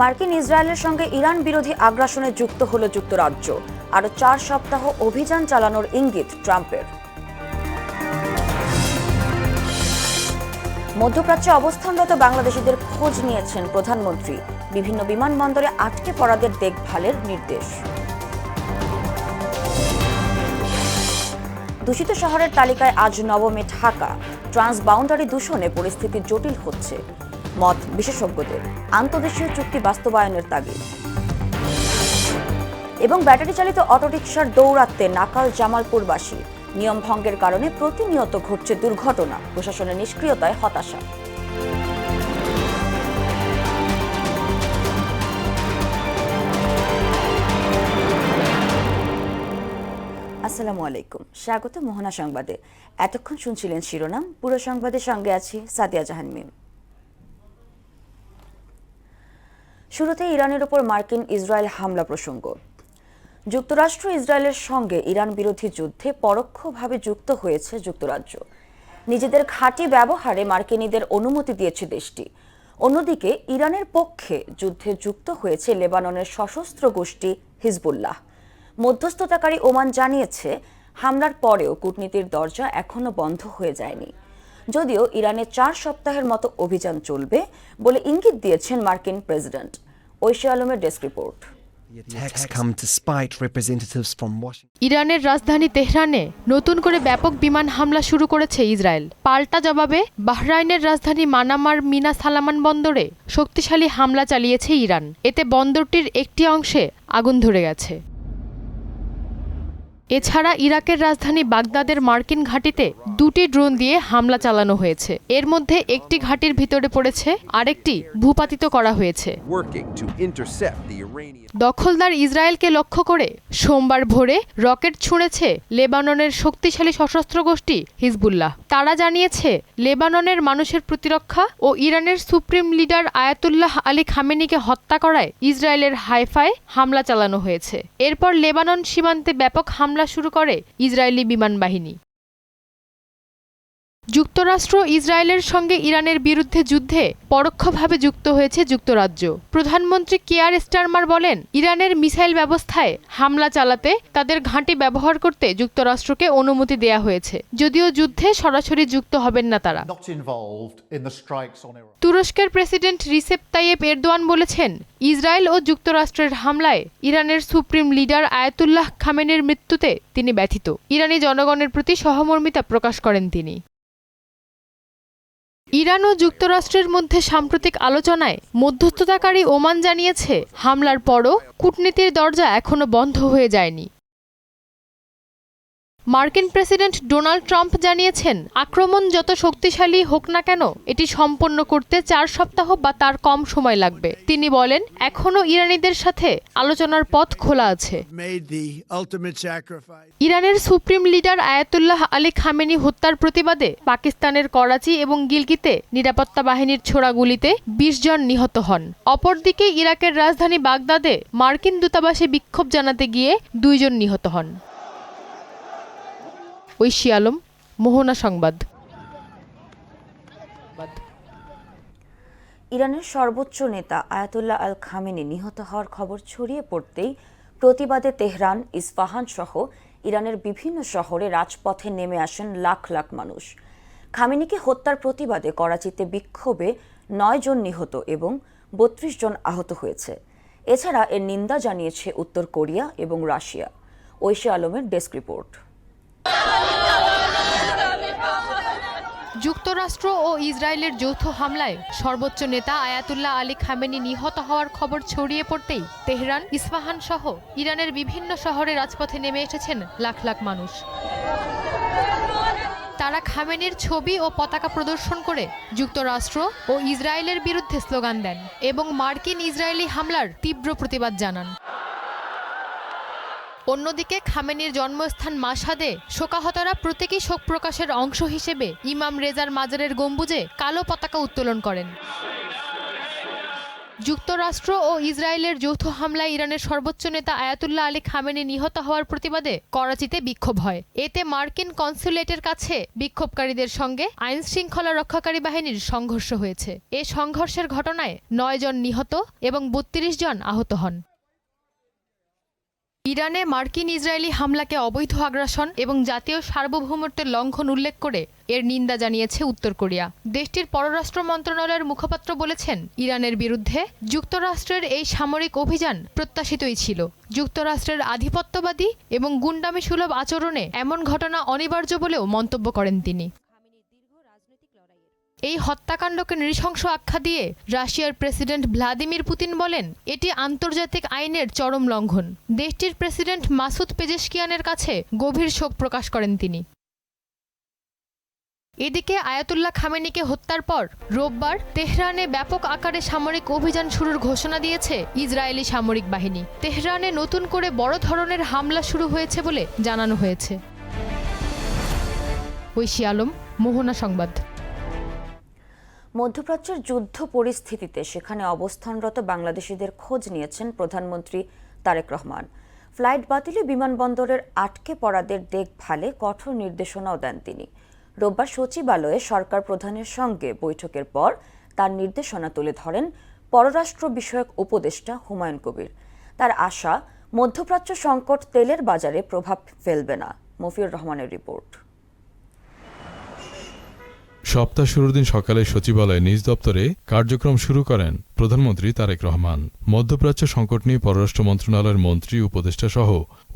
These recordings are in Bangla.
মার্কিন ইসরায়েলের সঙ্গে ইরান বিরোধী আগ্রাসনে যুক্ত হল যুক্তরাজ্য। আরও 4 সপ্তাহ অভিযান চালানোর ইঙ্গিত ট্রাম্পের। মধ্যপ্রাচ্যে অবস্থানরত বাংলাদেশিদের খোঁজ নিয়েছেন প্রধানমন্ত্রী। বিভিন্ন বিমানবন্দরে আটকে পড়াদের দেখভালের নির্দেশ। দূষিত শহরের তালিকায় আজ নবমে ঢাকা। ট্রান্সবাউন্ডারি দূষণে পরিস্থিতি জটিল হচ্ছে, মত বিশেষজ্ঞদের। আন্তদেশীয় চুক্তি বাস্তবায়নের তাগিদ। এবং ব্যাটারি চালিত অটোরিকশার দৌরাত্মে নাকাল জামালপুরবাসী। নিয়ম ভঙ্গের কারণে প্রতিনিয়ত ঘটছে দুর্ঘটনা, প্রশাসনের নিষ্ক্রিয়তায় হতাশা। আসসালামু আলাইকুম, স্বাগত মোহনা সংবাদে। এতক্ষণ শুনছিলেন শিরোনাম, পুরো সংবাদের সঙ্গে আছি সাদিয়া জাহান মিম। শুরুতে ইরানের ওপর মার্কিন ইসরায়েল হামলা প্রসঙ্গ। যুক্তরাষ্ট্র ইসরায়েলের সঙ্গে ইরান বিরোধী যুদ্ধে পরোক্ষভাবে যুক্ত হয়েছে যুক্তরাজ্য। নিজেদের ঘাঁটি ব্যবহারে মার্কিনীদের অনুমতি দিয়েছে দেশটি। অন্যদিকে ইরানের পক্ষে যুদ্ধে যুক্ত হয়েছে লেবাননের সশস্ত্র গোষ্ঠী হিজবুল্লাহ। মধ্যস্থতাকারী ওমান জানিয়েছে, হামলার পরেও কূটনীতির দরজা এখনো বন্ধ হয়ে যায়নি। যদিও ইরানে 4 সপ্তাহের মতো অভিযান চলবে বলে ইঙ্গিত দিয়েছেন মার্কিন প্রেসিডেন্ট। ঐশী আলমের ডেস্ক রিপোর্ট। ইরানের রাজধানী তেহরানে নতুন করে ব্যাপক বিমান হামলা শুরু করেছে ইসরায়েল। পাল্টা জবাবে বাহরাইনের রাজধানী মানামার মিনা সালামান বন্দরে শক্তিশালী হামলা চালিয়েছে ইরান। এতে বন্দরটির একটি অংশে আগুন ধরে গেছে। এছাড়া ইরাকের রাজধানী বাগদাদের মার্কিন ঘাঁটিতে 2টি ড্রোন দিয়ে হামলা চালানো হয়েছে। এর মধ্যে একটি ঘাঁটির ভিতরে পড়েছে, আরেকটি ভূপাতিত করা হয়েছে। দখলদার ইসরায়েলকে লক্ষ্য করে সোমবার ভোরে রকেট ছুঁড়েছে লেবাননের শক্তিশালী সশস্ত্র গোষ্ঠী হিজবুল্লাহ। তারা জানিয়েছে, লেবাননের মানুষের প্রতিরক্ষা ও ইরানের সুপ্রিম লিডার আয়াতুল্লাহ আলী খামেনিকে হত্যা করায় ইসরায়েলের হাইফায় হামলা চালানো হয়েছে। এরপর লেবানন সীমান্তে ব্যাপক হামলা শুরু করে ইসরায়েলি বিমান বাহিনী। যুক্তরাষ্ট্র ইসরায়েলের সঙ্গে ইরানের বিরুদ্ধে যুদ্ধে পরোক্ষভাবে যুক্ত হয়েছে যুক্তরাজ্য। প্রধানমন্ত্রী কিয়ার স্টারমার বলেন, ইরানের মিসাইল ব্যবস্থায় হামলা চালাতে তাদের ঘাঁটি ব্যবহার করতে যুক্তরাষ্ট্রকে অনুমতি দেয়া হয়েছে, যদিও যুদ্ধে সরাসরি যুক্ত হবেন না তারা। তুরস্কের প্রেসিডেন্ট রিসেপ তাইয়েপ এরদোয়ান বলেছেন, ইসরায়েল ও যুক্তরাষ্ট্রের হামলায় ইরানের সুপ্রিম লিডার আয়াতুল্লাহ খামেনির মৃত্যুতে তিনি ব্যথিত। ইরানি জনগণের প্রতি সহমর্মিতা প্রকাশ করেন তিনি। ইরান ও যুক্তরাষ্ট্রের মধ্যে সাম্প্রতিক আলোচনায় মধ্যস্থতাকারী ওমান জানিয়েছে, হামলার পরও কূটনীতির দরজা এখনো বন্ধ হয়ে যায়নি। মার্কিন প্রেসিডেন্ট ডোনাল্ড ট্রাম্প জানিয়েছেন, আক্রমণ যত শক্তিশালী হোক না কেন এটি সম্পন্ন করতে 4 সপ্তাহ বা তার কম সময় লাগবে। তিনি বলেন, এখনও ইরানিদের সাথে আলোচনার পথ খোলা আছে। ইরানের supreme leader Ayatollah Ali Khamenei হত্যার প্রতিবাদে পাকিস্তানের করাচি এবং গিলগিতে নিরাপত্তা বাহিনীর ছোড়া গুলিতে 20 জন নিহত হন। অপরদিকে ইরাকের রাজধানী বাগদাদে মার্কিন দূতাবাসে বিক্ষোভ জানাতে গিয়ে 2 জন নিহত হন। ঐশী আলম, মোহনা সংবাদ। ইরানের সর্বোচ্চ নেতা আয়াতুল্লাহ আল খামেনি নিহত হওয়ার খবর ছড়িয়ে পড়তেই প্রতিবাদে তেহরান, ইস্পাহান সহ ইরানের বিভিন্ন শহরে রাজপথে নেমে আসেন লাখ লাখ মানুষ। খামেনিকে হত্যার প্রতিবাদে করাচিতে বিক্ষোভে 9 জন নিহত এবং 32 জন আহত হয়েছে। এছাড়া এর নিন্দা জানিয়েছে উত্তর কোরিয়া এবং রাশিয়া। ঐশী আলমের ডেস্ক রিপোর্ট। যুক্তরাষ্ট্র ও ইসরায়েলের যৌথ হামলায় সর্বোচ্চ নেতা আয়াতুল্লাহ আলী খামেনি নিহত হওয়ার খবর ছড়িয়ে পড়তেই তেহরান, ইস্পাহান সহ ইরানের বিভিন্ন শহরে রাজপথে নেমে এসেছেন লাখ লাখ মানুষ। তারা খামেনির ছবি ও পতাকা প্রদর্শন করে যুক্তরাষ্ট্র ও ইসরায়েলের বিরুদ্ধে স্লোগান দেন এবং মার্কিন ইসরায়েলি হামলার তীব্র প্রতিবাদ জানান। অন্যদিকে খামেনির জন্মস্থান মাশহাদে শোকাহতরা প্রতীকী শোক প্রকাশের অংশ হিসেবে ইমাম রেজার মাজারের গম্বুজে কালো পতাকা উত্তোলন করেন। যুক্তরাষ্ট্র ও ইসরায়েলের যৌথ হামলায় ইরানের সর্বোচ্চ নেতা আয়াতুল্লাহ আলী খামেনি নিহত হওয়ার প্রতিবাদে করাচিতে বিক্ষোভ হয়। এতে মার্কিন কনস্যুলেটের কাছে বিক্ষোভকারীদের সঙ্গে আইন শৃঙ্খলা রক্ষাকারী বাহিনীর সংঘর্ষ হয়েছে। এ সংঘর্ষের ঘটনায় 9 জন নিহত এবং 32 জন আহত হন। ইরানে মার্কিন ইসরায়েলি হামলাকে অবৈধ আগ্রাসন এবং জাতীয় সার্বভৌমত্বের লঙ্ঘন উল্লেখ করে এর নিন্দা জানিয়েছে উত্তর কোরিয়া। দেশটির পররাষ্ট্র মন্ত্রণালয়ের মুখপাত্র বলেছেন, ইরানের বিরুদ্ধে যুক্তরাষ্ট্রের এই সামরিক অভিযান প্রত্যাশিতই ছিল। যুক্তরাষ্ট্রের আধিপত্যবাদী এবং গুন্ডামি সুলভ আচরণে এমন ঘটনা অনিবার্য বলেও মন্তব্য করেন তিনি। এই হত্যাকাণ্ডকে নৃশংস আখ্যা দিয়ে রাশিয়ার প্রেসিডেন্ট ভ্লাদিমির পুতিন বলেন, এটি আন্তর্জাতিক আইনের চরম লঙ্ঘন। দেশটির প্রেসিডেন্ট মাসুদ পেজেশকিয়ানের কাছে গভীর শোক প্রকাশ করেন তিনি। এদিকে আয়াতুল্লাহ খামেনিকে হত্যার পর রোববার তেহরানে ব্যাপক আকারে সামরিক অভিযান শুরুর ঘোষণা দিয়েছে ইসরায়েলি সামরিক বাহিনী। তেহরানে নতুন করে বড় ধরনের হামলা শুরু হয়েছে বলে জানানো হয়েছে। ঐশী আলম, মোহনা সংবাদ। মধ্যপ্রাচ্যের যুদ্ধ পরিস্থিতিতে সেখানে অবস্থানরত বাংলাদেশিদের খোঁজ নিয়েছেন প্রধানমন্ত্রী তারেক রহমান। ফ্লাইট বাতিলে বিমানবন্দরের আটকে পড়াদের দেখভালে কঠোর নির্দেশনাও দেন তিনি। রোববার সচিবালয়ে সরকার প্রধানের সঙ্গে বৈঠকের পর তার নির্দেশনা তুলে ধরেন পররাষ্ট্র বিষয়ক উপদেষ্টা হুমায়ুন কবির। তার আশা, মধ্যপ্রাচ্য সংকট তেলের বাজারে প্রভাব ফেলবে না। মফিউর রহমানের রিপোর্ট। সপ্তাহ শুরুর দিন সকালে সচিবালয়ে নিজ দপ্তরে কার্যক্রম শুরু করেন প্রধানমন্ত্রী তারেক রহমান। মধ্যপ্রাচ্য সংকট নিয়ে পররাষ্ট্র মন্ত্রণালয়ের মন্ত্রী, উপদেষ্টা সহ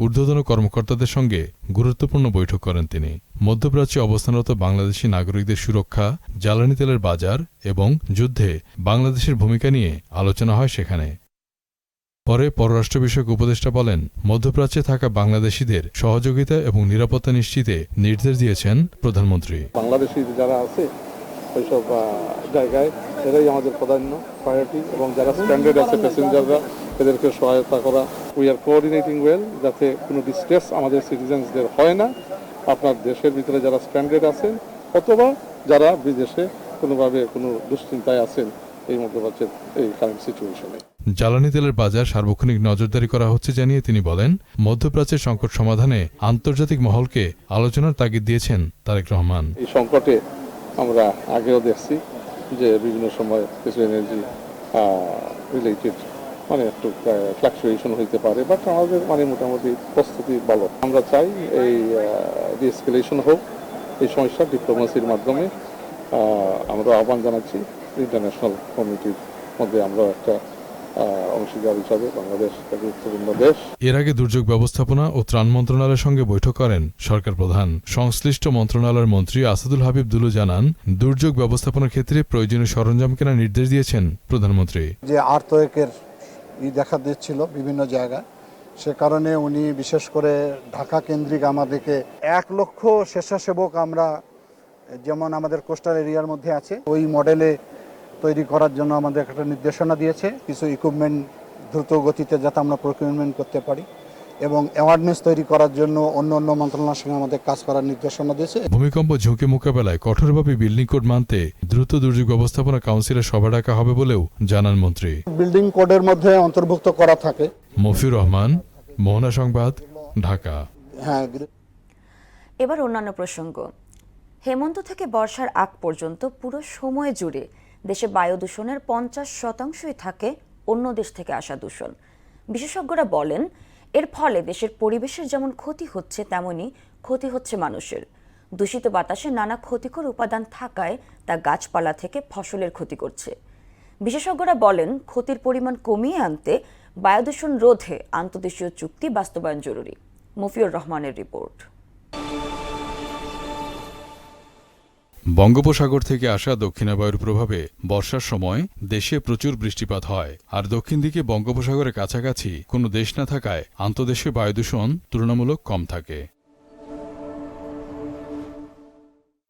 ঊর্ধ্বতন কর্মকর্তাদের সঙ্গে গুরুত্বপূর্ণ বৈঠক করেন তিনি। মধ্যপ্রাচ্যে অবস্থানরত বাংলাদেশি নাগরিকদের সুরক্ষা, জ্বালানি তেলের বাজার এবং যুদ্ধে বাংলাদেশের ভূমিকা নিয়ে আলোচনা হয় সেখানে। পরে পররাষ্ট্র বিষয়ক উপদেষ্টা বলেন, মধ্যপ্রাচ্যে থাকা বাংলাদেশিদের সহযোগিতা এবং নিরাপত্তা নিশ্চিতে নির্দেশ দিয়েছেন প্রধানমন্ত্রী। বাংলাদেশি যারা আছে ওইসব জায়গায় এরাই আমাদের প্রধান প্রায়োরিটি, এবং যারা স্ট্যান্ডার্ড আছে প্যাসেঞ্জাররা এদেরকে সহায়তা করা। উই আর কোঅর্ডিনেটিং ওয়েল, যাতে কোনো ডিস্ট্রেস আমাদের সিটিজেন্সদের হয় না। আপনার দেশের ভিতরে যারা স্ট্যান্ডার্ড আছেন অথবা যারা বিদেশে কোনোভাবে কোনো দুশ্চিন্তায় আছেন এই মধ্যপ্রাচ্যের এই কারেন্ট সিচুয়েশনে। জ্বালানি তেলের বাজার সার্বক্ষণিক নজরদারি করা হচ্ছে জানিয়ে তিনি বলেন, মধ্যপ্রাচ্যের সংকট সমাধানে আন্তর্জাতিক মহলকে আলোচনার তাগিদ দিয়েছেন তারেক রহমান। এই সংকটে আমরা আগেও দেখছি যে বিভিন্ন সময় কিছু এনার্জি রিলেটেড একটু ফ্লাকচুয়েশন হইতে পারে, বাট আমাদের মোটামুটি প্রস্তুতি ভালো। আমরা চাই এই ডিএসকেলেশন হোক এই সমস্যার ডিপ্লোমেসির মাধ্যমে। আমরা আহ্বান জানাচ্ছি ইন্টারন্যাশনাল কমিউনিটির মধ্যে আমরা একটা অংশীদার হিসাবে বাংলাদেশ একটা গুরুত্বপূর্ণ দেশ। এর আগে দুর্যোগ ব্যবস্থাপনা ও ত্রাণ মন্ত্রণালয়ের সঙ্গে বৈঠক করেন সরকার প্রধান। সংশ্লিষ্ট মন্ত্রণালয়ের মন্ত্রী আসাদুল হাবিব দুলু জানান, দুর্যোগ ব্যবস্থাপনার ক্ষেত্রে প্রয়োজনীয় সরঞ্জাম কেনার নির্দেশ দিয়েছেন প্রধানমন্ত্রী। যে আর্থওয়েকের দেখা দিচ্ছিল বিভিন্ন জায়গায়, সে কারণে উনি বিশেষ করে ঢাকা কেন্দ্রিক আমাদেরকে 1 লক্ষ স্বেচ্ছাসেবক আমরা যেমন আমাদের কোস্টাল এরিয়ার মধ্যে আছে ওই মডেলে তৈরি করার জন্য আমাদের একটা নির্দেশনা দিয়েছে। কিছু ইকুইপমেন্ট দ্রুত গতিতে যাতে আমরা প্রকিউরমেন্ট করতে পারি এবং অ্যাওয়ারনেস তৈরি করার জন্য অন্য অন্য মন্ত্রণালয়ের সঙ্গে আমাদের কাজ করার নির্দেশনা দিয়েছে। ভূমিকম্প ঝুঁকি মোকাবেলায় কঠোরভাবে বিল্ডিং কোড মানতে দ্রুত দুর্যোগ ব্যবস্থাপনা কাউন্সিলের সভা ডাকা হবে বলেও জানান মন্ত্রী। বিল্ডিং কোডের মধ্যে অন্তর্ভুক্ত করা থাকে। মফিউর রহমান, মোহনা সংবাদ, ঢাকা। হ্যাঁ, এবার অন্যান্য প্রসঙ্গ। হেমন্ত থেকে বর্ষার আগ পর্যন্ত পুরো সময় জুড়ে দেশে বায়ু দূষণের 50% থাকে অন্য দেশ থেকে আসা দূষণ। বিশেষজ্ঞরা বলেন, এর ফলে দেশের পরিবেশের যেমন ক্ষতি হচ্ছে তেমনি ক্ষতি হচ্ছে মানুষের। দূষিত বাতাসে নানা ক্ষতিকর উপাদান থাকায় তা গাছপালা থেকে ফসলের ক্ষতি করছে। বিশেষজ্ঞরা বলেন, ক্ষতির পরিমাণ কমিয়ে আনতে বায়ু দূষণ রোধে আন্তর্দেশীয় চুক্তি বাস্তবায়ন জরুরি। মফিউর রহমানের রিপোর্ট। বঙ্গোপসাগর থেকে আসা দক্ষিণাবায়ুর প্রভাবে বর্ষার সময় দেশে প্রচুর বৃষ্টিপাত হয়, আর দক্ষিণ দিকে বঙ্গোপসাগরের কাছাকাছি কোনো দেশ না থাকায় আন্তঃদেশীয় বায়ুদূষণ তুলনামূলক কম থাকে।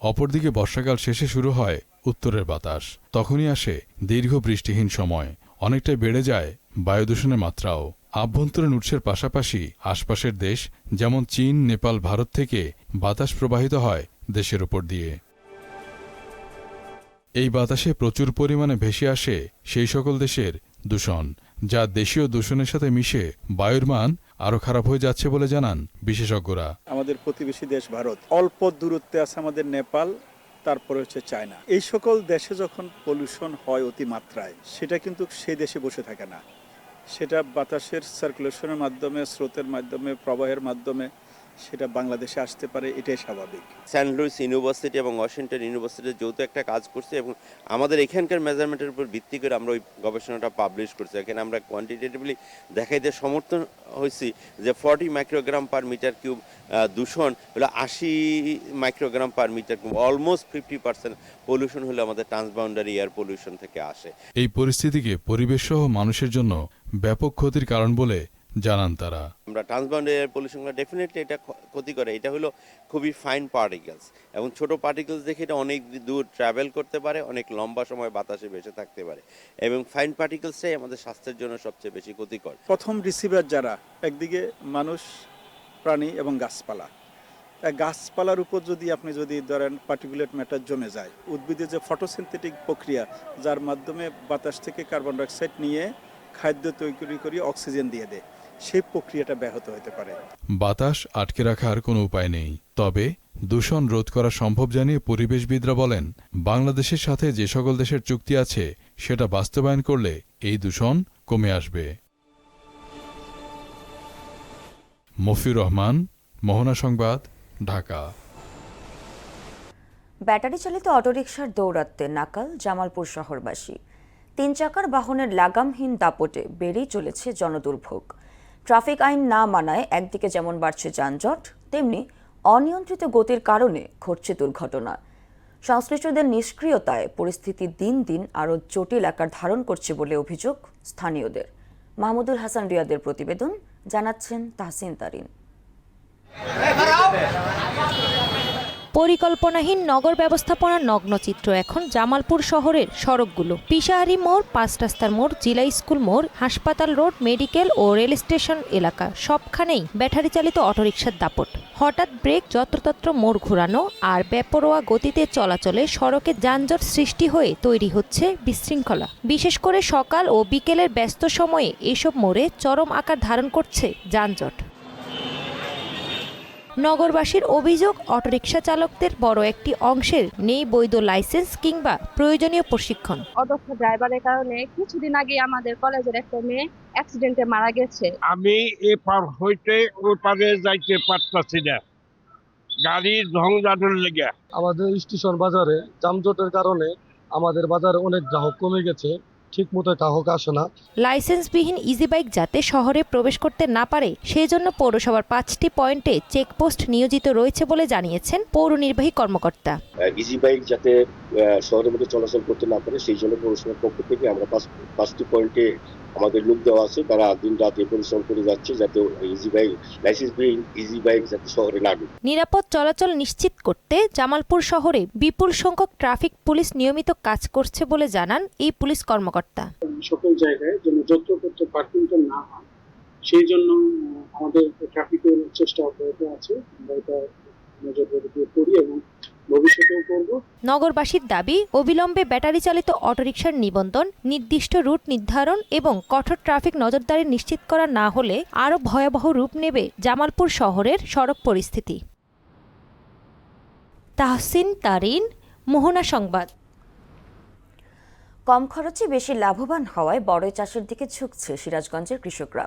অপরদিকে বর্ষাকাল শেষে শুরু হয় উত্তরের বাতাস। তখনই আসে দীর্ঘ বৃষ্টিহীন সময়, অনেকটাই বেড়ে যায় বায়ুদূষণের মাত্রাও। আভ্যন্তরীণ উৎসের পাশাপাশি আশপাশের দেশ যেমন চীন, নেপাল, ভারত থেকে বাতাস প্রবাহিত হয় দেশের উপর দিয়ে। এই বাতাসে প্রচুর পরিমাণে ভেসে আসে সেই সকল দেশের দূষণ, যা দেশীয় দূষণের সাথে মিশে বায়ুর মান আরও খারাপ হয়ে যাচ্ছে বলে জানান বিশেষজ্ঞরা। আমাদের প্রতিবেশী দেশ ভারত, অল্প দূরত্বে আছে আমাদের নেপাল, তারপরে হচ্ছে চায়না। এই সকল দেশে যখন পলিউশন হয় অতিমাত্রায়, সেটা কিন্তু সেই দেশে বসে থাকে না, সেটা বাতাসের সার্কুলেশনের মাধ্যমে, স্রোতের মাধ্যমে, প্রবাহের মাধ্যমে সেটা বাংলাদেশে আসতে পারে, এটাই স্বাভাবিক। সেন্ট লুইস ইউনিভার্সিটি এবং ওয়াশিংটন ইউনিভার্সিটির যৌথ একটা কাজ করছে এবং আমাদের এখানকার মেজারমেন্টের উপর ভিত্তি করে আমরা ওই গবেষণাটা পাবলিশ করছি। এখানে আমরা কোয়ান্টিটেটিভলি দেখাইতে সমর্থন হয়েছি যে 40 মাইক্রোগ্রাম পার মিটার কিউব দূষণ হলো 80 microgram per meter cube, almost 50% pollution হলো আমাদের ট্রান্সবাউন্ডারি এয়ার পলিউশন থেকে আসে। এই পরিস্থিতিকে পরিবেশ সহ মানুষের জন্য ব্যাপক ক্ষতির কারণ বলে জানান তারা। আমরা ট্রান্সবাউন্ডারি এয়ার পলিউশনগুলো ডেফিনেটলি এটা ক্ষতি করে। এটা হলো খুবই ফাইন পার্টিকেলস এবং ছোট পার্টিকেলস দেখে এটা অনেক দূর ট্রাভেল করতে পারে, অনেক লম্বা সময় বাতাসে ভেসে থাকতে পারে এবং ফাইন পার্টিকেলসটাই আমাদের স্বাস্থ্যের জন্য সবচেয়ে বেশি ক্ষতিকর। প্রথম রিসিভার যারা, একদিকে মানুষ, প্রাণী এবং গাছপালা। গাছপালার উপর আপনি যদি ধরেন পার্টিকুলেট ম্যাটার জমে যায়, উদ্ভিদের যে ফটোসিনথেটিক প্রক্রিয়া, যার মাধ্যমে বাতাস থেকে কার্বন ডাইঅক্সাইড নিয়ে খাদ্য তৈরি করে অক্সিজেন দিয়ে দেয়, সেই প্রক্রিয়াটা ব্যাহত হতে পারে। বাতাস আটকে রাখার কোনো উপায় নেই, তবে দূষণ রোধ করা সম্ভব জানিয়ে পরিবেশবিদরা বলেন, বাংলাদেশের সাথে যে সকল দেশের চুক্তি আছে সেটা বাস্তবায়ন করলে এই দূষণ কমে আসবে। মফিউর রহমান, মোহনা সংবাদ, ঢাকা। ব্যাটারি চালিত অটোরিকশার দৌরাত্মে নাকাল জামালপুর শহরবাসী। 3 চাকার বাহনের লাগামহীন দাপটে বেড়েই চলেছে জনদুর্ভোগ। ট্রাফিক আইন না মানায় একদিকে যেমন বাড়ছে যানজট, তেমনি অনিয়ন্ত্রিত গতির কারণে ঘটছে দুর্ঘটনা। সংশ্লিষ্টদের নিষ্ক্রিয়তায় পরিস্থিতি দিন দিন আরও জটিল আকার ধারণ করছে বলে অভিযোগ স্থানীয়দের। মাহমুদুল হাসান রিয়াদের প্রতিবেদন, জানাচ্ছেন তাহসিন তারিন। পরিকল্পনাহীন নগর ব্যবস্থাপনার নগ্নচিত্র এখন জামালপুর শহরের সড়কগুলো। পিসাহারি মোড়, 5 রাস্তার মোড়, জিলা স্কুল মোড়, হাসপাতাল রোড, মেডিকেল ও রেল স্টেশন এলাকা, সবখানেই ব্যাটারি চালিত অটোরিকশার দাপট। হঠাৎ ব্রেক, যত্রতত্র মোড় ঘোরানো আর বেপরোয়া গতিতে চলাচলে সড়কে যানজট সৃষ্টি হয়ে তৈরি হচ্ছে বিশৃঙ্খলা। বিশেষ করে সকাল ও বিকেলের ব্যস্ত সময়ে এসব মোড়ে চরম আকার ধারণ করছে যানজট। নগরবাসীর অভিযোগ, অটোরিকশা চালকদের বড় একটি অংশের নেই বৈধ লাইসেন্স কিংবা প্রয়োজনীয় প্রশিক্ষণ। অদক্ষ ড্রাইভারের কারণে কিছুদিন আগে আমাদের কলেজের একটা মেয়ে অ্যাক্সিডেন্টে মারা গেছে। আমি এ পার হইতে ওই পারে যাইতে পারতাছি না, গাড়ির ঝঞ্ঝাটের লেগে। আমাদের স্টেশন বাজারে যানজটের কারণে আমাদের বাজারে অনেক গ্রাহক কমে গেছে, ঠিক মতো গ্রাহক আসে না। লাইসেন্সবিহীন ইজি বাইক যাতে শহরে প্রবেশ করতে না পারে সেই জন্য পৌরসভার 5টি পয়েন্টে চেকপোস্ট নিয়োজিত রয়েছে বলে জানিয়েছেন পৌর নির্বাহী কর্মকর্তা। ইজি বাইক যাতে শহরের মধ্যে চলাচল করতে না পারে সেই জন্য পৌরসভার পক্ষ থেকে আমরা 5টি পয়েন্টে আমাদের লোক দেওয়া আছে, তারা দিন রাত পরিশ্রম করে যাচ্ছে যাতে ইজি বাইক, লাইসেন্সবিহীন ইজি বাইক যাতে শহরে না ঢোকে। নিরাপদ চলাচল নিশ্চিত করতে জামালপুর শহরে বিপুল সংখ্যক ট্রাফিক পুলিশ নিয়মিত কাজ করছে বলে জানান এই পুলিশ কর্মকর্তা। সকল জায়গায় যেন যত্রতত্র পার্কিংটা না হয় সেই জন্য আমাদের ট্রাফিকের চেষ্টা অব্যাহত আছে, আমরা এটা নজরদারি করি এবং ভবিষ্যতেও করব। নগরবাসীর দাবি, অবিলম্বে ব্যাটারি চালিত অটোরিকশার নিবন্ধন, নির্দিষ্ট রুট নির্ধারণ এবং কঠোর ট্রাফিক নজরদারি নিশ্চিত করা না হলে আরও ভয়াবহ রূপ নেবে জামালপুর শহরের সড়ক পরিস্থিতি। তাহসিন তারিন, মোহনা সংবাদ। কম খরচে বেশি লাভবান হওয়ায় বড়ই চাষের দিকে ঝুঁকছে সিরাজগঞ্জের কৃষকরা।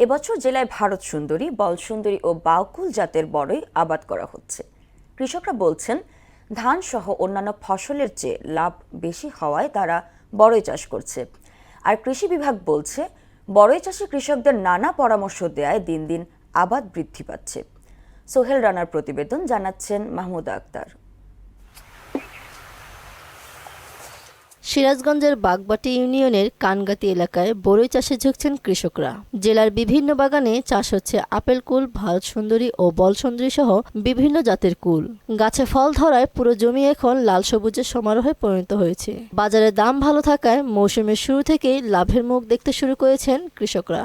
এবছর জেলায় ভারত সুন্দরী, বল সুন্দরী ও বাউকুল জাতের বড়ই আবাদ করা হচ্ছে। কৃষকরা বলছেন, ধান সহ অন্যান্য ফসলের চেয়ে লাভ বেশি হওয়ায় তারা বড়ই চাষ করছে। আর কৃষি বিভাগ বলছে, বড়ই চাষে কৃষকদের নানা পরামর্শ দেয়ায় দিন দিন আবাদ বৃদ্ধি পাচ্ছে। সোহেল রানার প্রতিবেদন, জানাচ্ছেন মাহমুদা আক্তার। সিরাজগঞ্জের বাগবাটি ইউনিয়নের কানগাতি এলাকায় বড়ই চাষে ঝুঁকছেন কৃষকরা। জেলার বিভিন্ন বাগানে চাষ হচ্ছে আপেল কুল, ভারত সুন্দরী ও বল সুন্দরী সহ বিভিন্ন জাতের কুল। গাছে ফল ধরায় পুরো জমি এখন লাল সবুজের সমারোহে পরিণত হয়েছে। বাজারে দাম ভালো থাকায় মৌসুমের শুরু থেকেই লাভের মুখ দেখতে শুরু করেছেন কৃষকরা।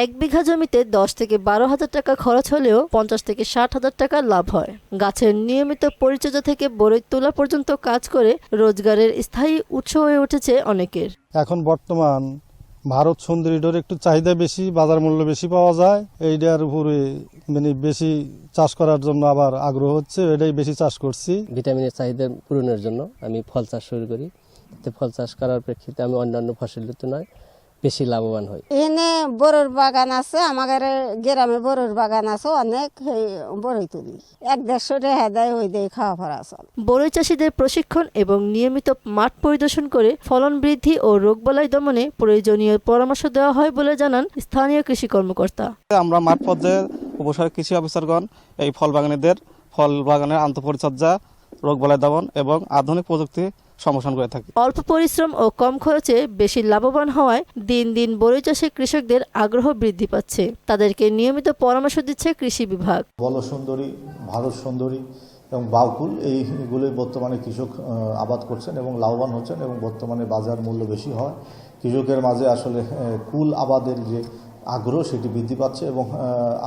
1 বিঘা জমিতে 10 থেকে 12,000 টাকা খরচ হলেও 50 থেকে 60,000 টাকা লাভ হয়। গাছের নিয়মিত পরিচর্যা থেকে বরই তোলা পর্যন্ত কাজ করে রোজগারের স্থায়ী উৎস হয়ে উঠেছে অনেকের। এখন বর্তমান ভারত সুন্দরীটার একটু চাহিদা বেশি, বাজার মূল্য বেশি পাওয়া যায়, এইটার উপরে মানে বেশি চাষ করার জন্য আবার আগ্রহ হচ্ছে, এটাই বেশি চাষ করছি। ভিটামিনের চাহিদা পূরণের জন্য আমি ফল চাষ শুরু করি। ফল চাষ করার প্রেক্ষিতে আমি অন্যান্য ফসলের তুলনায় বেশি লাভবান হই। এখানে বড়র বাগান আছে, আমাদের গ্রামে বড়র বাগান আছে, অনেক বড়ই তুলি 1-150 টাকা দেয়, ওই দিয়ে খাওয়া ফরা চলে। বরই চাষীদের প্রশিক্ষণ এবং নিয়মিত মাঠ পরিদর্শন করে ফলন বৃদ্ধি ও রোগবালাই দমনে প্রয়োজনীয় পরামর্শ দেওয়া হয় বলে জানান স্থানীয় কৃষি কর্মকর্তা। আমরা মাঠ পর্যায়ে উপসার কৃষি অফিসারগণ এই ফল বাগানের আন্তঃপরিচর্যা, রোগবালাই দমন এবং আধুনিক প্রযুক্তি সমর্থন করে থাকি। অল্প পরিশ্রম ও কম খরচে বেশি লাভবান হওয়ায় দিন দিন বরই চাষে কৃষকদের আগ্রহ বৃদ্ধি পাচ্ছে। তাদেরকে নিয়মিত পরামর্শ দিচ্ছে কৃষি বিভাগ। বলসুন্দরী, ভারত সুন্দরী এবং বাউকুল এইগুলোই বর্তমানে কৃষক আবাদ করছেন এবং লাভবান হচ্ছেন, এবং বর্তমানে বাজার মূল্য বেশি হয় কৃষকের মাঝে আসলে কুল আবাদের যে আগ্রহ সেটি বৃদ্ধি পাচ্ছে, এবং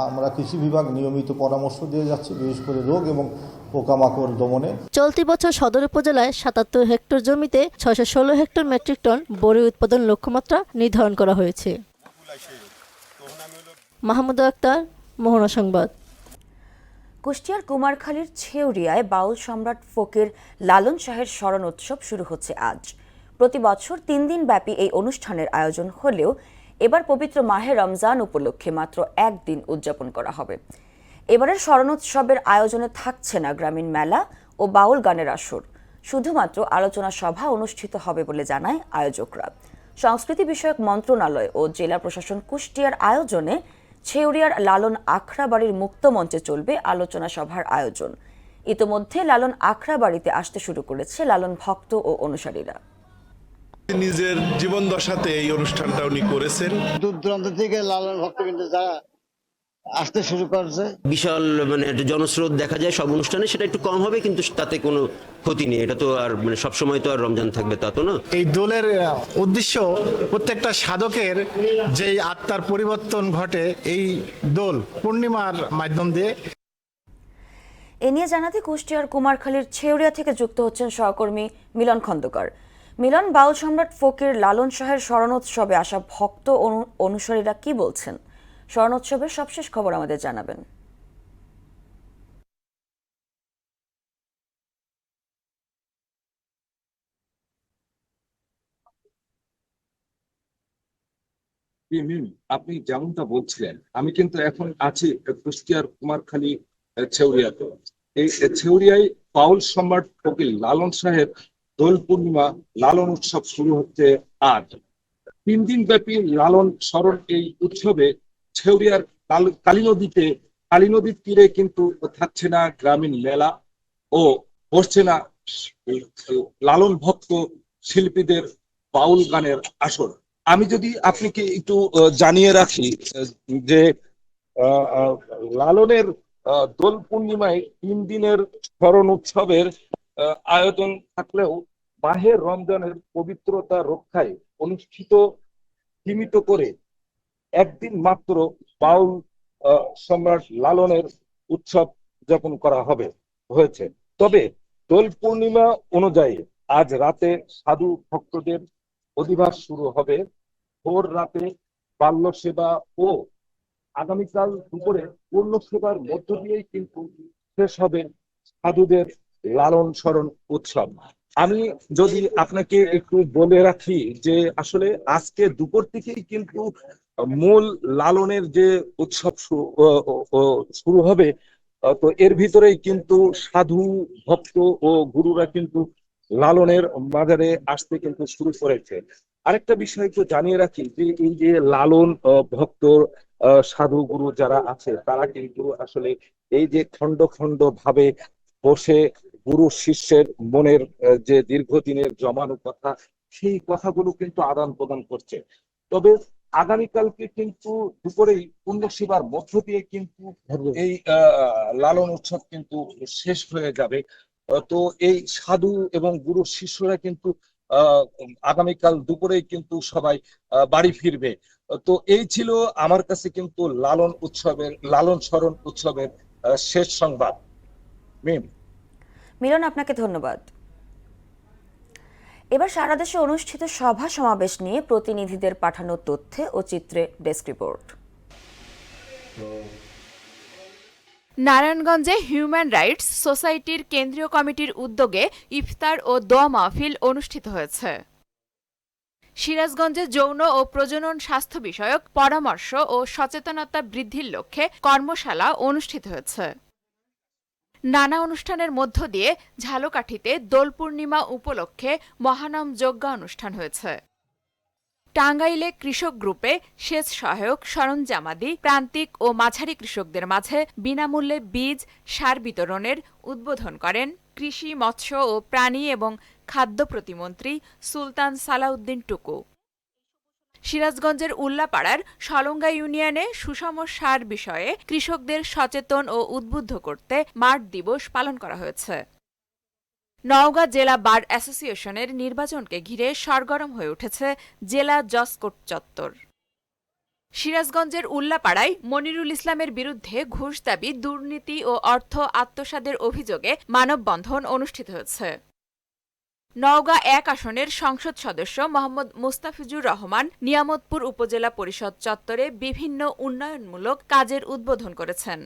আমরা কৃষি বিভাগ নিয়মিত পরামর্শ দিয়ে যাচ্ছে, বিশেষ করে রোগ এবং পোকামাকড় দমনে। চলতি বছর সদর উপজেলায় 77 হেক্টর জমিতে 616 হেক্টর মেট্রিক টন বরই উৎপাদন লক্ষ্যমাত্রা নির্ধারণ করা হয়েছে। মাহমুদা আক্তার, মোহনা সংবাদ। কুষ্টিয়ার কুমারখালীর ছেউরিয়ায় বাউল সম্রাট ফকির লালন শাহের স্মরণ উৎসব শুরু হচ্ছে আজ। প্রতি বছর 3 দিন ব্যাপী এই অনুষ্ঠানের আয়োজন হলেও এবার পবিত্র মাহে রমজান উপলক্ষে মাত্র 1 দিন উদযাপন করা হবে। এবারের স্মরণোৎসবের আয়োজনে থাকছে না গ্রামীণ মেলা ও বাউল গানের আসর, শুধুমাত্র আলোচনা সভা অনুষ্ঠিত হবে বলে জানায় আয়োজকরা। সংস্কৃতি বিষয়ক মন্ত্রণালয় ও জেলা প্রশাসন কুষ্টিয়ার আয়োজনে ছেউরিয়ার লালন আখড়া বাড়ির মুক্ত মঞ্চে চলবে আলোচনা সভার আয়োজন। ইতোমধ্যে লালন আখড়া বাড়িতে আসতে শুরু করেছে লালন ভক্ত ও অনুসারীরা। নিজের জীবন দশাতে এই অনুষ্ঠানটা উনি করেছেন। দূর দূরান্ত থেকে লালন ভক্ত কিন্তু যারা আসতে শুরু করছে, বিশাল একটা জনস্রোত দেখা যায় সব অনুষ্ঠানে, সেটা একটু কম হবে কিন্তু তাতে কোনো ক্ষতি নেই। এটা তো আর সবসময় তো আর রমজান থাকবে তা তো না। এই দোলের উদ্দেশ্য প্রত্যেকটা সাধকের যে আত্মার পরিবর্তন ঘটে এই দোল পূর্ণিমার মাধ্যম দিয়ে। এ নিয়ে জানাতে কুষ্টিয়ার কুমারখালীর ছেউরিয়া থেকে যুক্ত হচ্ছেন সহকর্মী মিলন খন্দকার। মিলন, বাউল সম্রাট ফকির লালন শাহের স্মরণোৎসবে আসা ভক্ত অনুসারীরা কি বলছেন? স্মরণোৎসবের সবশেষ খবর আমাদের জানাবেন। আপনি যেমনটা বলছিলেন, আমি কিন্তু এখন আছি কুষ্টিয়ার কুমারখালী ছেউরিয়াতে। এই ছেউরিয়ায় বাউল সম্রাট ফকির লালন শাহের দোল পূর্ণিমা লালন উৎসব শুরু হচ্ছে আজ। 3 দিন ব্যাপী লালন স্মরণ এই উৎসবে ছেউরিয়ার কালী নদীর তীরে কিন্তু থাকছে না গ্রামীণ মেলা ও বসছে না লালন ভক্ত শিল্পীদের বাউল গানের আসর। আমি যদি আপনাকে একটু জানিয়ে রাখি যে লালনের দোল পূর্ণিমায় 3 দিনের স্মরণ উৎসবের আয়োজন থাকলেও মাহে রমজানের পবিত্রতা রক্ষায় সীমিত করে 1 দিন মাত্র বাউল সম্রাট লালনের উৎসব উদযাপন করা হয়েছে। তবে দোল পূর্ণিমা অনুযায়ী আজ রাতে সাধু ভক্তদের অধিবাস শুরু হবে। ভোর রাতে বাল্য সেবা ও আগামীকাল দুপুরে পূর্ণ সেবার মধ্য দিয়েই কিন্তু শেষ হবে সাধুদের লালন স্মরণ উৎসব। আমি যদি আপনাকে একটু বলে রাখি যে আসলে আজকে দুপুর থেকেই কিন্তু মূল লালনের যে উৎসব শুরু হবে, তো এর ভিতরেই কিন্তু সাধু ভক্ত ও গুরুরা কিন্তু লালনের বাজারে আসতে কিন্তু শুরু করেছে। আরেকটা বিষয় একটু জানিয়ে রাখি যে এই যে লালন ভক্ত সাধু গুরু যারা আছে তারা কিন্তু আসলে এই যে খন্ড খন্ড ভাবে বসে গুরু শিষ্যের মনের যে দীর্ঘদিনের জমানো কথা, সেই কথাগুলো কিন্তু আদান প্রদান করছে। তবে আগামীকালকে কিন্তু দুপুরেই পূর্ণ সেবার মধ্য দিয়ে কিন্তু এই লালন উৎসব কিন্তু শেষ হয়ে যাবে। তো এই সাধু এবং গুরু শিষ্যরা কিন্তু আগামীকাল দুপুরেই কিন্তু সবাই বাড়ি ফিরবে। তো এই ছিল আমার কাছে কিন্তু লালন স্মরণ উৎসবের শেষ সংবাদ। মিলন, আপনাকে ধন্যবাদ। এবার সারা দেশে অনুষ্ঠিত সভা সমাবেশ নিয়ে প্রতিনিধিদের পাঠানো তথ্যে ও চিত্রে ডেস্ক রিপোর্ট। নারায়ণগঞ্জে হিউম্যান রাইটস সোসাইটির কেন্দ্রীয় কমিটির উদ্যোগে ইফতার ও দোয়া মাহফিল অনুষ্ঠিত হয়েছে। সিরাজগঞ্জে যৌন ও প্রজনন স্বাস্থ্য বিষয়ক পরামর্শ ও সচেতনতা বৃদ্ধির লক্ষ্যে কর্মশালা অনুষ্ঠিত হয়েছে। নানা অনুষ্ঠানের মধ্য দিয়ে ঝালকাঠিতে দোল পূর্ণিমা উপলক্ষে মহানাম যজ্ঞ অনুষ্ঠান হয়েছে। টাঙ্গাইলে কৃষক গ্রুপে সেচ সহায়ক সরঞ্জামাদি প্রান্তিক ও মাঝারি কৃষকদের মাঝে বিনামূল্যে বীজ সার বিতরণের উদ্বোধন করেন কৃষি, মৎস্য ও প্রাণী এবং খাদ্য প্রতিমন্ত্রী সুলতান সালাউদ্দিন টুকু। সিরাজগঞ্জের উল্লাপাড়ার সলঙ্গা ইউনিয়নে সুষম সার বিষয়ে কৃষকদের সচেতন ও উদ্বুদ্ধ করতে মাঠ দিবস পালন করা হয়েছে। নওগাঁ জেলা বার অ্যাসোসিয়েশনের নির্বাচনকে ঘিরে সরগরম হয়ে উঠেছে জেলা জজ কোর্ট চত্বর। সিরাজগঞ্জের উল্লাপাড়ায় মনিরুল ইসলামের বিরুদ্ধে ঘুষ দাবি, দুর্নীতি ও অর্থ আত্মসাতের অভিযোগে মানববন্ধন অনুষ্ঠিত হয়েছে। নওগাঁ ১ আসনের সংসদ সদস্য মোহাম্মদ মুস্তাফিজুর রহমান নিয়ামতপুর উপজেলা পরিষদ চত্বরে বিভিন্ন উন্নয়নমূলক কাজের উদ্বোধন করেছেন।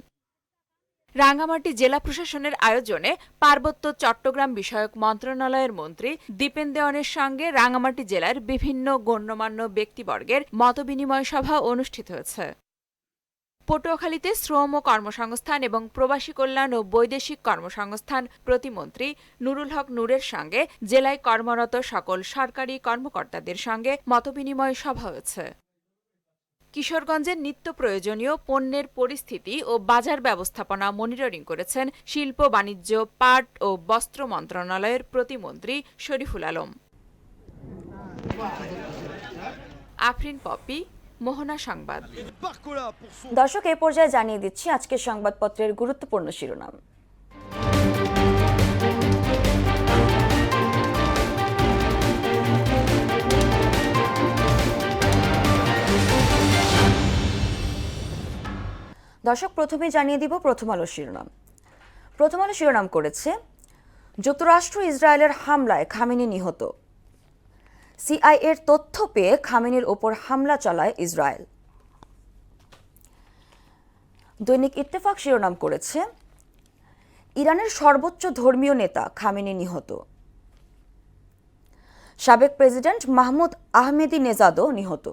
রাঙ্গামাটি জেলা প্রশাসনের আয়োজনে পার্বত্য চট্টগ্রাম বিষয়ক মন্ত্রণালয়ের মন্ত্রী দীপেন দেওয়ানের সঙ্গে রাঙ্গামাটি জেলার বিভিন্ন গণ্যমান্য ব্যক্তিবর্গের মতবিনিময় সভা অনুষ্ঠিত হয়েছে। পটুয়াখালীতে শ্রম ও কর্মসংস্থান এবং প্রবাসী কল্যাণ ও বৈদেশিক কর্মসংস্থান প্রতিমন্ত্রী নুরুল হক নূরের সঙ্গে জেলায় কর্মরত সকল সরকারি কর্মকর্তাদের সঙ্গে মতবিনিময় সভা হয়েছে। কিশোরগঞ্জের নিত্য প্রয়োজনীয় পণ্যের পরিস্থিতি ও বাজার ব্যবস্থাপনা মনিটরিং করেছেন শিল্প, বাণিজ্য, পাট ও বস্ত্র মন্ত্রণালয়ের প্রতিমন্ত্রী শরীফুল আলম। আফরিন পপি, মোহনা সংবাদ। দর্শক, এই পর্যায়ে জানিয়ে দিচ্ছি আজকের সংবাদপত্রের গুরুত্বপূর্ণ শিরোনাম। দর্শক, প্রথমে জানিয়ে দিব প্রথম আলো শিরোনাম। প্রথম আলো শিরোনাম করেছে, যুক্তরাষ্ট্র ইসরায়েলের হামলায় খামেনি নিহত। সিআইএর তথ্য পেয়ে খামেনির ওপর হামলা চালায় ইসরায়েল। দৈনিক ইত্তেফাক শিরোনাম করেছে, ইরানের সর্বোচ্চ ধর্মীয় নেতা খামেনি নিহত। সাবেক প্রেসিডেন্ট মাহমুদ আহমেদি নেজাদও নিহত।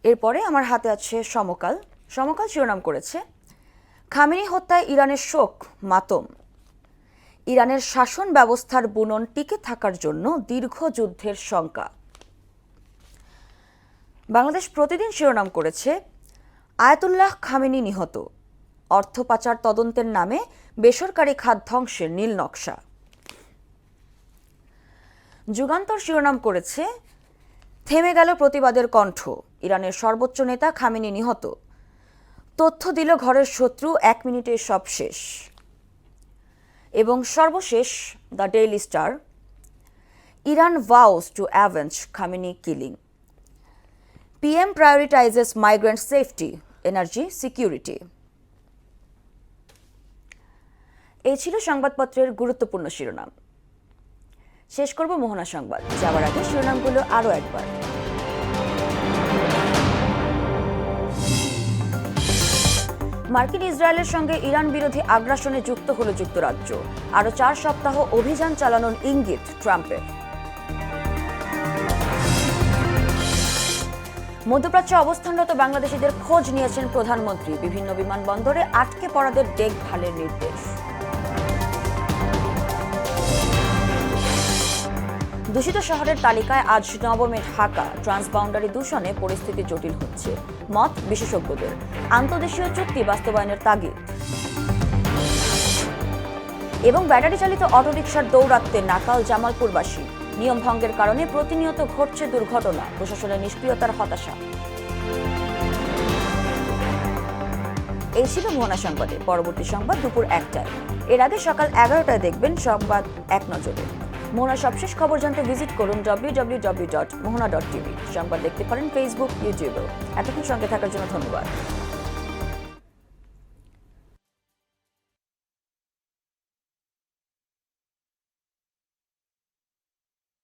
এরপরে আমার হাতে আছে সমকাল শিরোনাম করেছে, খামেনি হত্যায় ইরানের শোক, মাতম। ইরানের শাসন ব্যবস্থার বুনন টিকে থাকার জন্য দীর্ঘ যুদ্ধের শঙ্কা। বাংলাদেশ প্রতিদিন শিরোনাম করেছে, আয়াতুল্লাহ খামেনি নিহত। অর্থ পাচার তদন্তের নামে বেসরকারি খাত ধ্বংসের নীল নকশা। যুগান্তর শিরোনাম করেছে, থেমে গেল প্রতিবাদের কণ্ঠ। ইরানের সর্বোচ্চ নেতা খামেনি নিহত। তথ্য দিল ঘরের শত্রু, 1 মিনিটে সব শেষ। এবং সর্বশেষ the daily star, Iran vows to avenge Khamenei killing. PM prioritizes migrant safety, energy security. এই ছিল সংবাদপত্রের গুরুত্বপূর্ণ শিরোনাম। শেষ করব মোহনা সংবাদ। যাওয়ার আগে শিরোনামগুলো আরও একবার। মার্কিন ইসরায়েলের সঙ্গে ইরান বিরোধী আগ্রাসনে যুক্ত হল যুক্তরাজ্য। আরও 4 সপ্তাহ অভিযান চালানোর ইঙ্গিত ট্রাম্পের। মধ্যপ্রাচ্যে অবস্থানরত বাংলাদেশিদের খোঁজ নিয়েছেন প্রধানমন্ত্রী। বিভিন্ন বিমানবন্দরে আটকে পড়াদের দেখভালের নির্দেশ। দূষিত শহরের তালিকায় আজ নবমে ঢাকা। ট্রান্সবাউন্ডারি দূষণে পরিস্থিতি জটিল হচ্ছে, মত বিশেষজ্ঞদের। আন্তর্দেশীয় চুক্তি বাস্তবায়নের তাগিদ। এবং ব্যাটারি চালিত অটোরিকশার দৌরাত্মে নাকাল জামালপুরবাসী। নিয়ম ভঙ্গের কারণে প্রতিনিয়ত ঘটছে দুর্ঘটনা, প্রশাসনের নিষ্ক্রিয়তার হতাশা। এই ছিল মোহনা সংবাদে। পরবর্তী সংবাদ দুপুর 1টায়। এর আগে সকাল 11টায় দেখবেন সংবাদ এক নজরে। মোহনার সবশেষ খবর জানতে ভিজিট করুন www.mohana.tv। সংবাদ দেখতে পারেন ফেসবুক, ইউটিউবেও। এতক্ষণ সঙ্গে থাকার জন্য ধন্যবাদ।